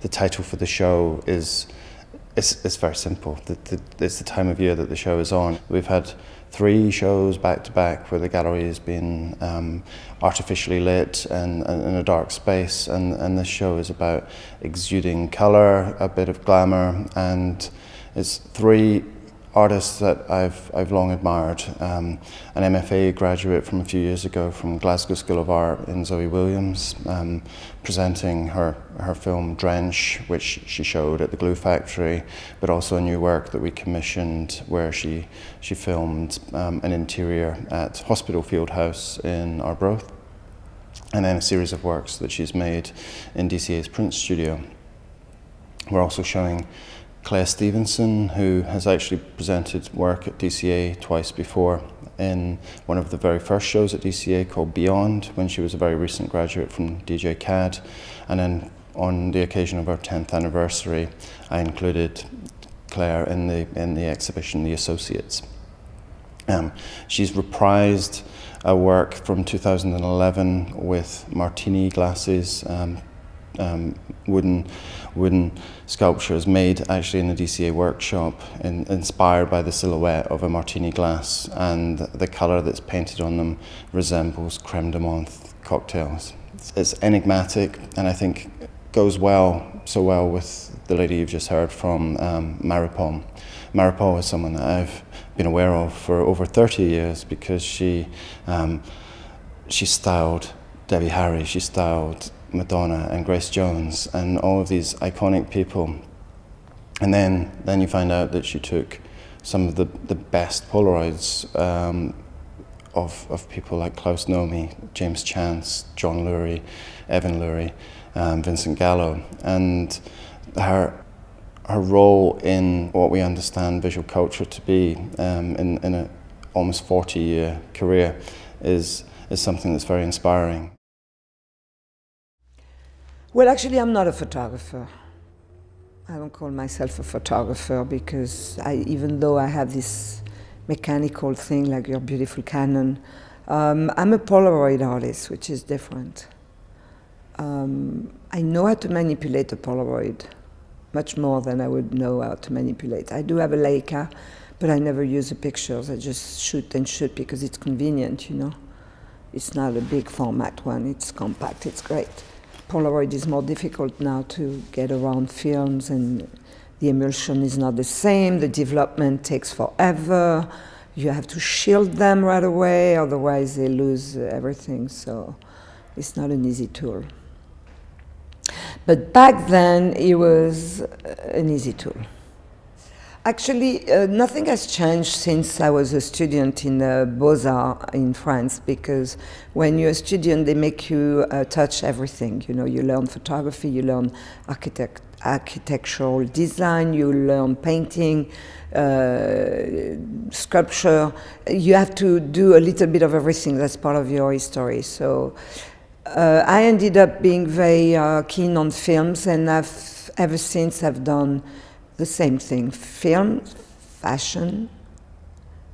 the title for the show is, it's very simple. It's the time of year that the show is on. We've had 3 shows back to back where the gallery has been artificially lit and in a dark space, and this show is about exuding colour, a bit of glamour, and it's 3 artists that I've long admired. An MFA graduate from a few years ago from Glasgow School of Art in Zoe Williams, presenting her film Drench, which she showed at the Glue Factory, but also a new work that we commissioned where she filmed an interior at Hospital Field House in Arbroath, and then a series of works that she's made in DCA's print studio. We're also showing Clare Stephenson, who has actually presented work at DCA twice before, in one of the very first shows at DCA called Beyond, when she was a very recent graduate from DJ CAD, and then on the occasion of our 10th anniversary I included Clare in the exhibition The Associates. She's reprised a work from 2011 with martini glasses, wooden sculptures made actually in the DCA workshop, inspired by the silhouette of a martini glass, and the colour that's painted on them resembles creme de menthe cocktails. It's enigmatic, and I think goes so well with the lady you've just heard from, Maripol. Maripol is someone that I've been aware of for over 30 years because she styled Debbie Harry, she styled Madonna and Grace Jones and all of these iconic people. And then you find out that she took some of the best Polaroids of people like Klaus Nomi, James Chance, John Lurie, Evan Lurie, Vincent Gallo. And her role in what we understand visual culture to be in an almost 40-year career is something that's very inspiring. Well, actually, I'm not a photographer. I don't call myself a photographer because even though I have this mechanical thing like your beautiful Canon, I'm a Polaroid artist, which is different. I know how to manipulate a Polaroid, much more than I would know how to manipulate. I do have a Leica, but I never use the pictures. I just shoot and shoot because it's convenient, you know. It's not a big format one, it's compact, it's great. Polaroid is more difficult now to get around films, and the emulsion is not the same, the development takes forever, you have to shield them right away, otherwise they lose everything, so it's not an easy tool. But back then it was an easy tool. Actually, nothing has changed since I was a student in Beaux-Arts in France, because when you're a student, they make you touch everything. You know, you learn photography, you learn architectural design, you learn painting, sculpture. You have to do a little bit of everything. That's part of your history. So I ended up being very keen on films, and ever since I've done the same thing: film, fashion,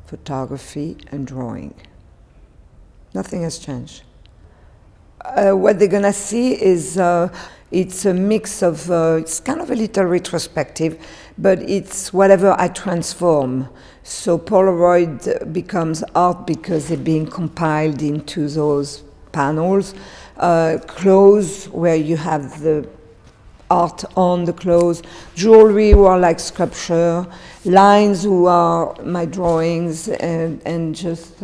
photography, and drawing. Nothing has changed. What they're gonna see is it's a mix of, it's kind of a little retrospective, but it's whatever I transform. So Polaroid becomes art because they're being compiled into those panels. Clothes, where you have the art on the clothes, jewelry who are like sculpture, lines who are my drawings, and just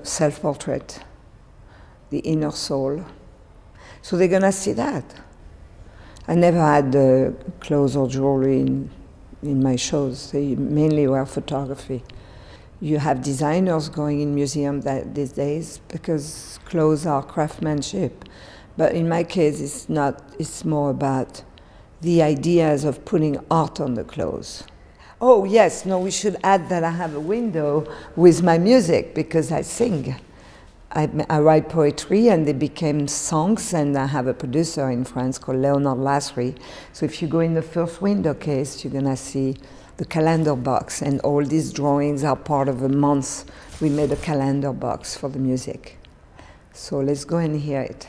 self-portrait, the inner soul. So they're gonna see that. I never had clothes or jewelry in my shows. They mainly were photography. You have designers going in museums these days because clothes are craftsmanship. But in my case, it's not. It's more about the ideas of putting art on the clothes. Oh yes, no, we should add that I have a window with my music because I sing. I write poetry and they became songs, and I have a producer in France called Leonard Lassery. So if you go in the first window case, you're gonna see the calendar box, and all these drawings are part of a month. We made a calendar box for the music. So let's go and hear it.